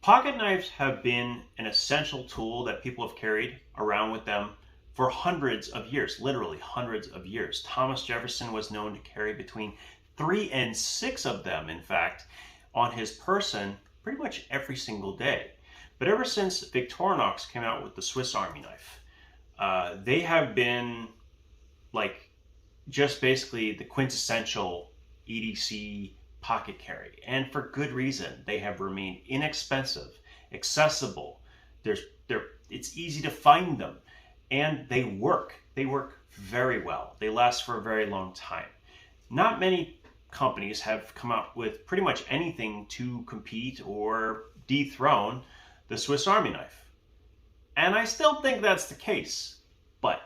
Pocket knives have been an essential tool that people have carried around with them for hundreds of years, literally hundreds of years. Thomas Jefferson was known to carry between 3 and 6 of them, in fact, on his person pretty much every single day. But ever since Victorinox came out with the Swiss Army knife, they have been like just basically the quintessential EDC pocket carry, and for good reason. They have remained inexpensive, accessible. It's easy to find them, and they work. They work very well. They last for a very long time. Not many companies have come out with pretty much anything to compete or dethrone the Swiss Army knife, and I still think that's the case. But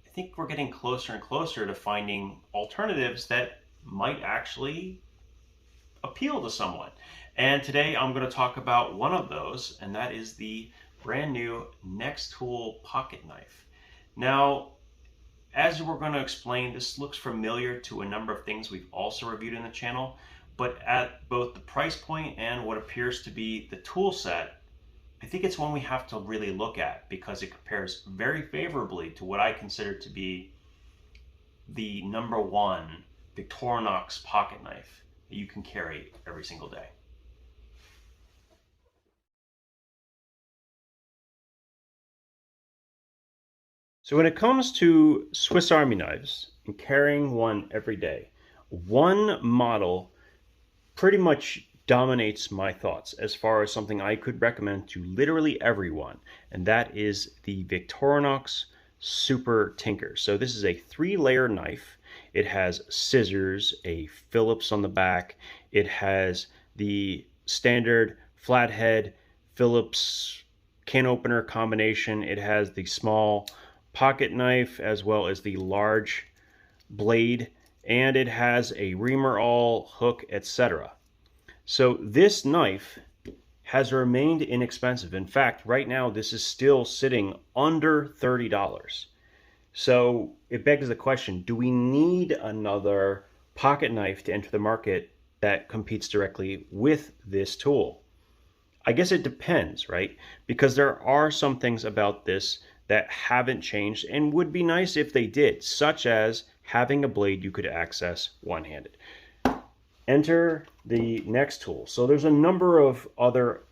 I think we're getting closer and closer to finding alternatives that might actually appeal to someone. And today I'm going to talk about one of those, and that is the brand new Nextool pocket knife. Now, as we're going to explain, this looks familiar to a number of things we've also reviewed in the channel, but at both the price point and what appears to be the tool set, I think it's one we have to really look at because it compares very favorably to what I consider to be the #1 Victorinox pocket knife that you can carry every single day. So when it comes to Swiss Army knives and carrying one every day, one model pretty much dominates my thoughts as far as something I could recommend to literally everyone, and that is the Victorinox Super Tinker. So this is a 3-layer knife. It has scissors, a Phillips on the back. It has the standard flathead Phillips can opener combination. It has the small pocket knife as well as the large blade, and it has a reamer awl, hook, etc. So this knife has remained inexpensive. In fact, right now this is still sitting under $30. So it begs the question, do we need another pocket knife to enter the market that competes directly with this tool? I guess it depends, right? Because there are some things about this that haven't changed and would be nice if they did, such as having a blade you could access one-handed. Enter the Nextool. So there's a number of other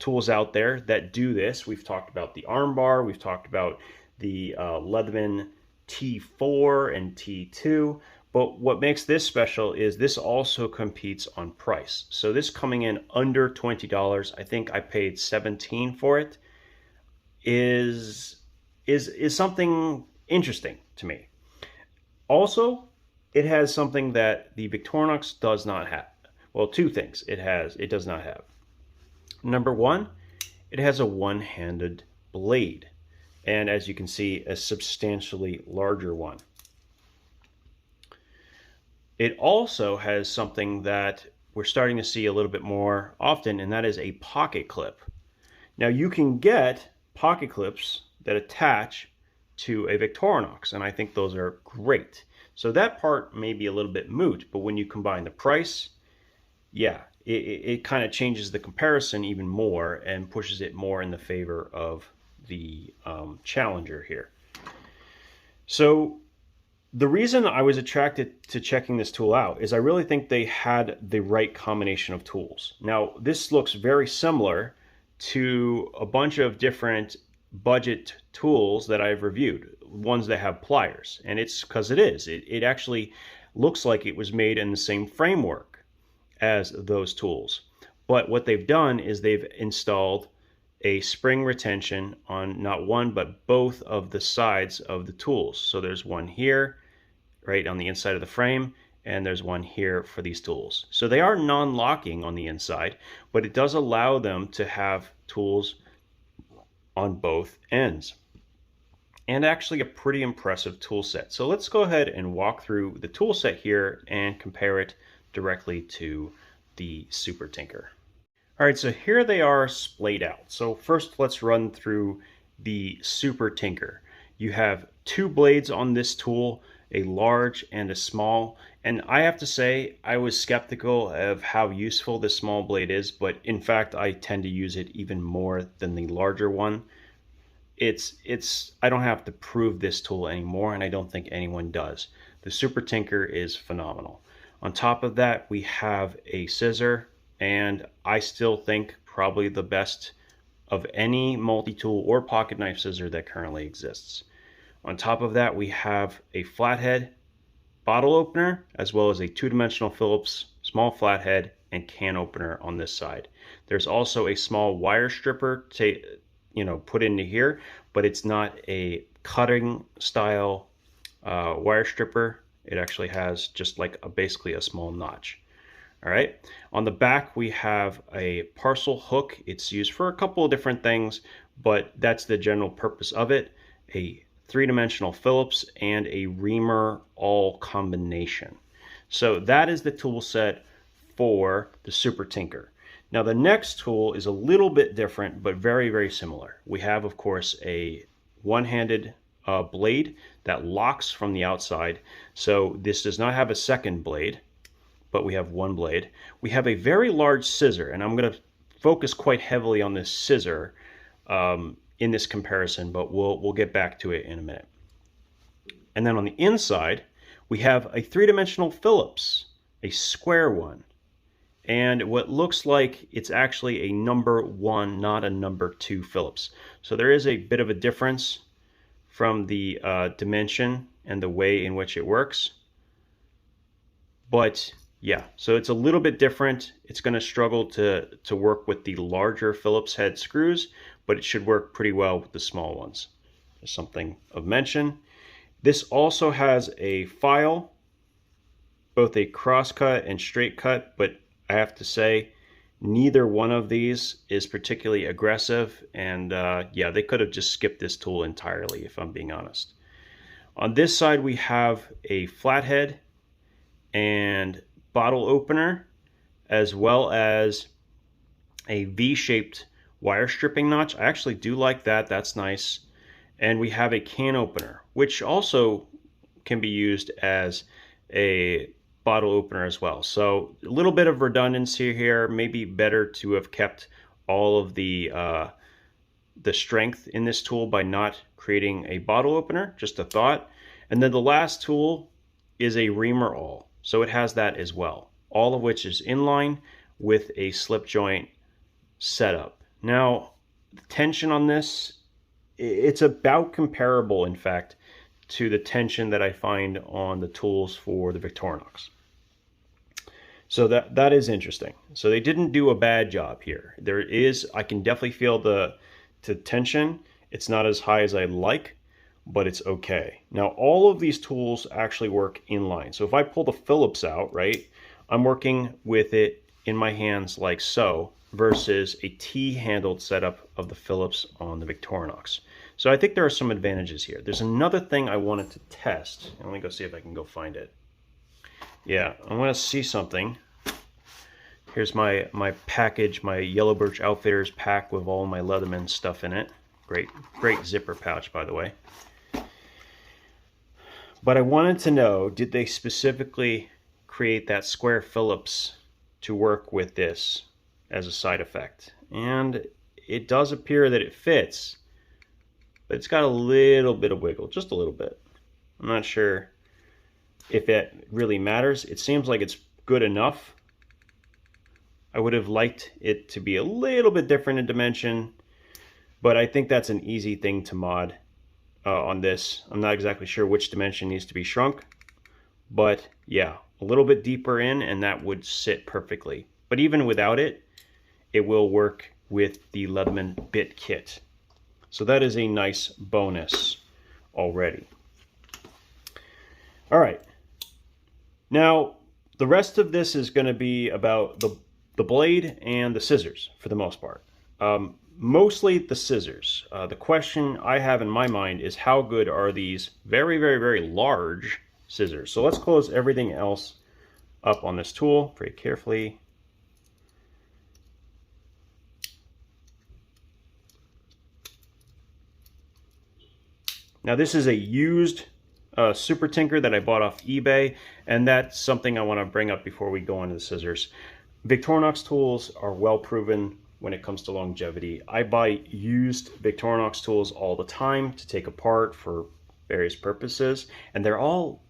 tools out there that do this. We've talked about the armbar, we've talked about the Leatherman T4 and T2, but what makes this special is this also competes on price. So this coming in under $20, I think I paid $17 for it, is something interesting to me. Also, it has something that the Victorinox does not have. Well, two things it does not have. #1, it has a one-handed blade, and as you can see, a substantially larger one. It also has something that we're starting to see a little bit more often, and that is a pocket clip. Now you can get pocket clips that attach to a Victorinox, and I think those are great. So that part may be a little bit moot, but when you combine the price, yeah, it kind of changes the comparison even more and pushes it more in the favor of the Challenger here. So the reason I was attracted to checking this tool out is I really think they had the right combination of tools. Now, this looks very similar to a bunch of different budget tools that I've reviewed, ones that have pliers, and it's because it actually looks like it was made in the same framework as those tools. But what they've done is they've installed a spring retention on not one but both of the sides of the tools. So there's one here right on the inside of the frame, and there's one here for these tools. So they are non-locking on the inside, but it does allow them to have tools on both ends, and actually a pretty impressive tool set. So let's go ahead and walk through the tool set here and compare it directly to the Super Tinker. All right, so here they are splayed out. So first let's run through the Super Tinker. You have 2 blades on this tool, a large and a small. And I have to say, I was skeptical of how useful this small blade is, but in fact, I tend to use it even more than the larger one. I don't have to prove this tool anymore, and I don't think anyone does. The Super Tinker is phenomenal. On top of that, we have a scissor, and I still think probably the best of any multi-tool or pocket knife scissor that currently exists. On top of that, we have a flathead bottle opener, as well as a two-dimensional Phillips small flathead and can opener on this side. There's also a small wire stripper to, put into here, but it's not a cutting style wire stripper. It actually has just like basically a small notch. All right. On the back, we have a parcel hook. It's used for a couple of different things, but that's the general purpose of it. A three-dimensional Phillips and a reamer all combination. So that is the tool set for the Super Tinker. Now the next tool is a little bit different, but very, very similar. We have, of course, a one-handed blade that locks from the outside. So this does not have a second blade, but we have one blade. We have a very large scissor, and I'm going to focus quite heavily on this scissor in this comparison, but we'll get back to it in a minute. And then on the inside, we have a three-dimensional Phillips, a square one, and what looks like it's actually a number 1, not a number 2 Phillips. So there is a bit of a difference from the dimension and the way in which it works. But yeah, so it's a little bit different. It's going to struggle to work with the larger Phillips head screws, but it should work pretty well with the small ones. Just something of mention. This also has a file, both a cross cut and straight cut, but I have to say neither one of these is particularly aggressive, and yeah, they could have just skipped this tool entirely, if I'm being honest. On this side, we have a flathead and bottle opener, as well as a V-shaped wire stripping notch. I actually do like that. That's nice. And we have a can opener, which also can be used as a bottle opener as well. So a little bit of redundancy here. Maybe better to have kept all of the strength in this tool by not creating a bottle opener. Just a thought. And then the last tool is a reamer awl. So it has that as well, all of which is in line with a slip joint setup. Now, the tension on this, it's about comparable, in fact, to the tension that I find on the tools for the Victorinox. So that is interesting. So they didn't do a bad job here. There is, I can definitely feel the tension. It's not as high as I'd like, but it's okay. Now, all of these tools actually work in line. So if I pull the Phillips out, right, I'm working with it in my hands like so, versus a T-handled setup of the Phillips on the Victorinox. So I think there are some advantages here. There's another thing I wanted to test. Let me go see if I can go find it. Yeah, I want to see something. Here's my package, my Yellow Birch Outfitters pack with all my Leatherman stuff in it. Great zipper pouch, by the way. But I wanted to know, did they specifically create that square Phillips to work with this as a side effect? And it does appear that it fits, but it's got a little bit of wiggle, just a little bit. I'm not sure if it really matters. It seems like it's good enough. I would have liked it to be a little bit different in dimension, but I think that's an easy thing to mod on this. I'm not exactly sure which dimension needs to be shrunk, but yeah, a little bit deeper in and that would sit perfectly. But even without it, it will work with the Leatherman bit kit. So that is a nice bonus already. All right. Now, the rest of this is going to be about the blade and the scissors for the most part. Mostly the scissors. The question I have in my mind is how good are these very, very, very large scissors? So let's close everything else up on this tool very carefully. Now this is a used Super Tinker that I bought off eBay, and that's something I want to bring up before we go into the scissors. Victorinox tools are well proven when it comes to longevity. I buy used Victorinox tools all the time to take apart for various purposes, and they all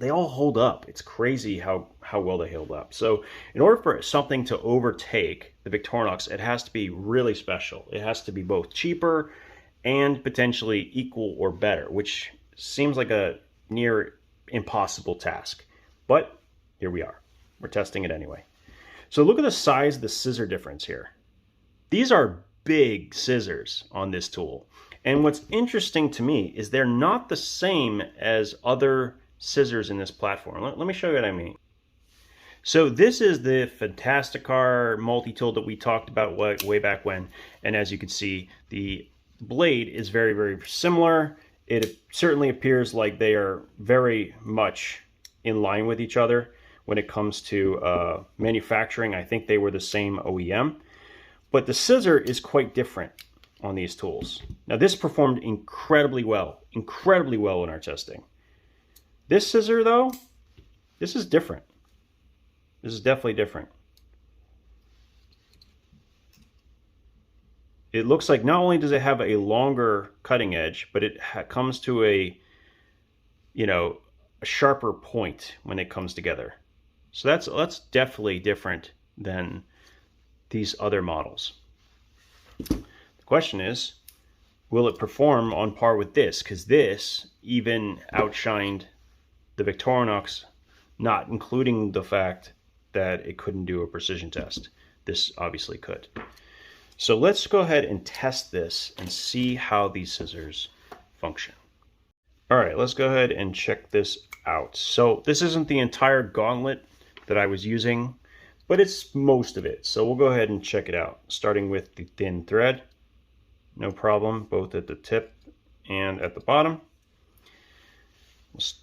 hold up. It's crazy how well they hold up. So in order for something to overtake the Victorinox, it has to be really special. It has to be both cheaper and potentially equal or better, which seems like a near impossible task. But here we are. We're testing it anyway. So look at the size of the scissor difference here. These are big scissors on this tool. And what's interesting to me is they're not the same as other scissors in this platform. Let me show you what I mean. So this is the Fantasticar multi-tool that we talked about way back when. And as you can see, the blade is very, very similar. It certainly appears like they are very much in line with each other when it comes to manufacturing. I think they were the same OEM. But the scissor is quite different on these tools. Now this performed incredibly well in our testing. This scissor though, this is different. This is definitely different. It looks like not only does it have a longer cutting edge, but it comes to a sharper point when it comes together. So that's definitely different than these other models. The question is, will it perform on par with this? Because this even outshined the Victorinox, not including the fact that it couldn't do a precision test. This obviously could. So let's go ahead and test this and see how these scissors function. All right, let's go ahead and check this out. So this isn't the entire gauntlet that I was using, but it's most of it. So we'll go ahead and check it out, starting with the thin thread. No problem, both at the tip and at the bottom.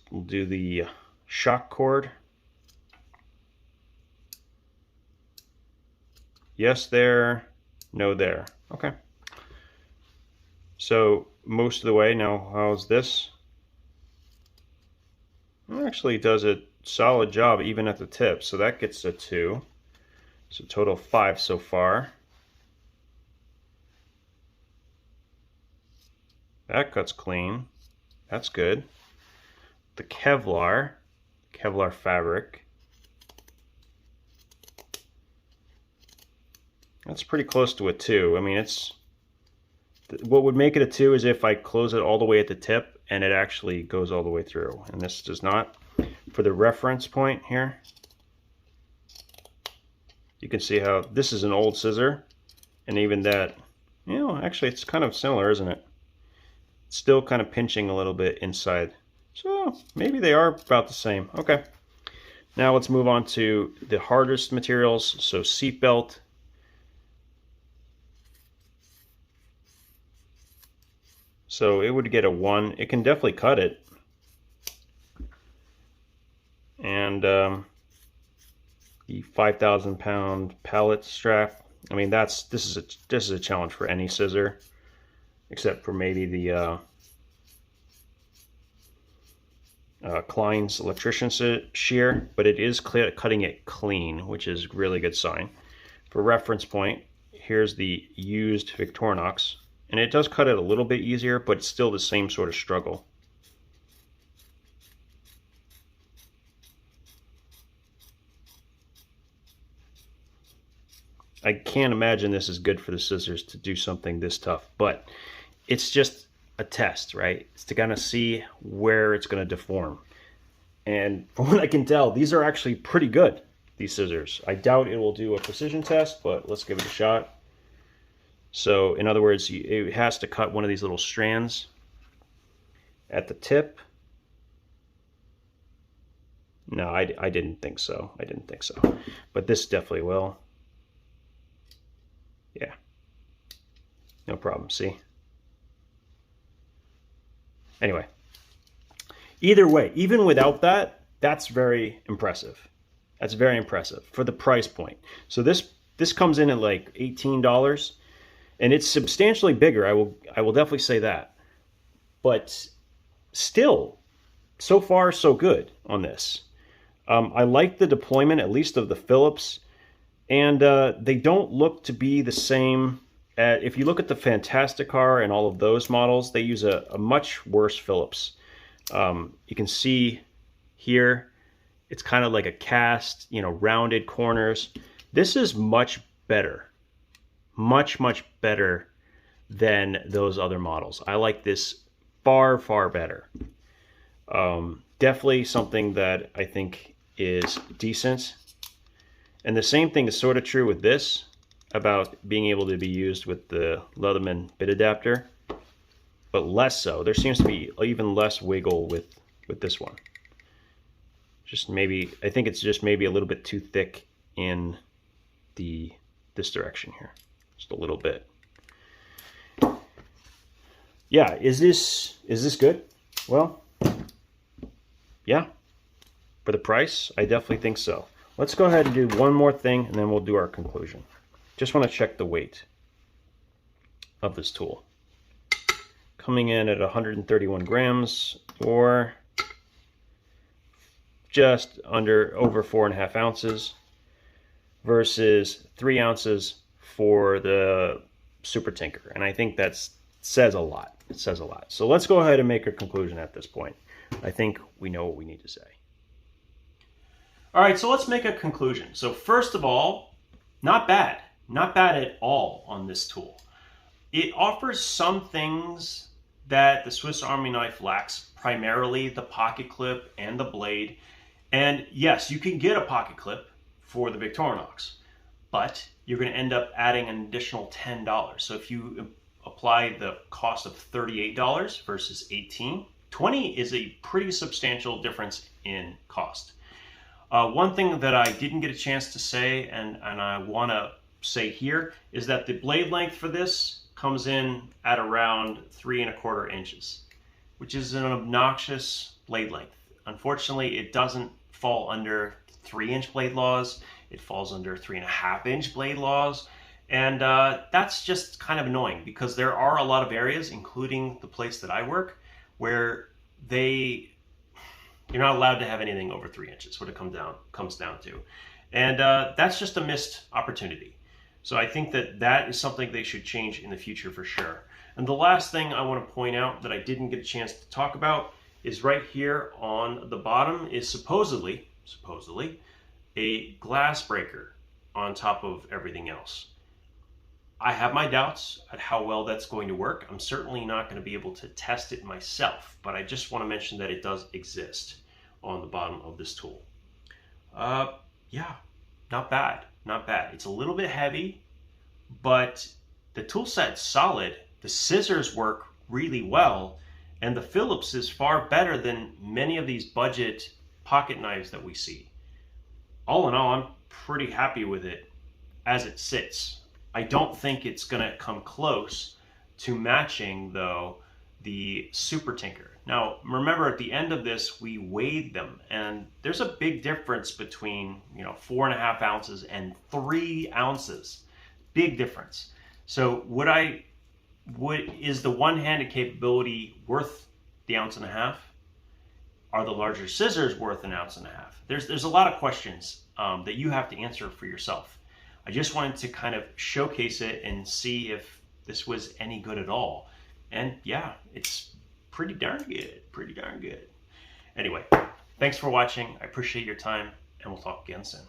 We'll do the shock cord. Yes there, no there. Okay. So most of the way. Now how's this? It actually does a solid job even at the tip. So that gets a 2. So total 5 so far. That cuts clean. That's good. The Kevlar fabric. That's pretty close to a 2. I mean, it's what would make it a 2 is if I close it all the way at the tip and it actually goes all the way through. And this does not. For the reference point here, you can see how this is an old scissor, and even that, actually it's kind of similar, isn't it? It's still kind of pinching a little bit inside. So maybe they are about the same. Okay. Now let's move on to the hardest materials. So seat belt. So it would get a 1. It can definitely cut it. And the 5,000-pound pallet strap. I mean, this is a challenge for any scissor, except for maybe the Klein's electrician shear. But it is cutting it clean, which is a really good sign. For reference point, here's the used Victorinox, and it does cut it a little bit easier, but it's still the same sort of struggle. I can't imagine this is good for the scissors to do something this tough, but it's just a test, right? It's to kind of see where it's going to deform. And from what I can tell, these are actually pretty good, these scissors. I doubt it will do a precision test, but let's give it a shot. So in other words, it has to cut one of these little strands at the tip. No, I didn't think so. I didn't think so. But this definitely will. Yeah. No problem, see? Anyway. Either way, even without that, that's very impressive. That's very impressive for the price point. So this comes in at like $18, and it's substantially bigger. I will definitely say that. But still, so far so good on this. I like the deployment, at least of the Phillips, and they don't look to be the same. If you look at the Fantasticar and all of those models, they use a much worse Phillips. You can see here, it's kind of like a cast, rounded corners. This is much better, much better than those other models. I like this far better. Definitely something that I think is decent. And the same thing is sort of true with this, about being able to be used with the Leatherman bit adapter, but less so. There seems to be even less wiggle with this one. Just maybe, I think it's just maybe a little bit too thick in this direction here, just a little bit. Yeah, is this good? Well, yeah, for the price, I definitely think so. Let's go ahead and do one more thing, and then we'll do our conclusion. Just want to check the weight of this tool. Coming in at 131 grams, or just over 4.5 ounces, versus 3 ounces for the Super Tinker. And I think that says a lot. It says a lot. So let's go ahead and make a conclusion at this point. I think we know what we need to say. All right, so let's make a conclusion. So first of all, not bad. Not bad at all on this tool. It offers some things that the Swiss Army knife lacks, primarily the pocket clip and the blade. And yes, you can get a pocket clip for the Victorinox, but you're going to end up adding an additional $10. So if you apply the cost of $38 versus $18, $20 is a pretty substantial difference in cost. One thing that I didn't get a chance to say, and I want to say here, is that the blade length for this comes in at around 3¼ inches, which is an obnoxious blade length. Unfortunately, it doesn't fall under 3-inch blade laws. It falls under 3.5-inch blade laws. And that's just kind of annoying, because there are a lot of areas, including the place that I work, where you're not allowed to have anything over 3 inches, what it comes down to. And that's just a missed opportunity. So I think that is something they should change in the future for sure. And the last thing I want to point out that I didn't get a chance to talk about is right here on the bottom is supposedly a glass breaker on top of everything else. I have my doubts at how well that's going to work. I'm certainly not going to be able to test it myself, but I just want to mention that it does exist on the bottom of this tool. Yeah, not bad, not bad. It's a little bit heavy, but the tool set's solid. The scissors work really well, and the Phillips is far better than many of these budget pocket knives that we see. All in all, I'm pretty happy with it as it sits. I don't think it's going to come close to matching, though, the Super Tinker. Now, remember, at the end of this, we weighed them, and there's a big difference between 4.5 ounces and 3 ounces. Big difference. So is the one-handed capability worth the 1.5 ounces? Are the larger scissors worth 1.5 ounces? There's a lot of questions that you have to answer for yourself. I just wanted to kind of showcase it and see if this was any good at all. And yeah, it's pretty darn good. Anyway, thanks for watching. I appreciate your time, and we'll talk again soon.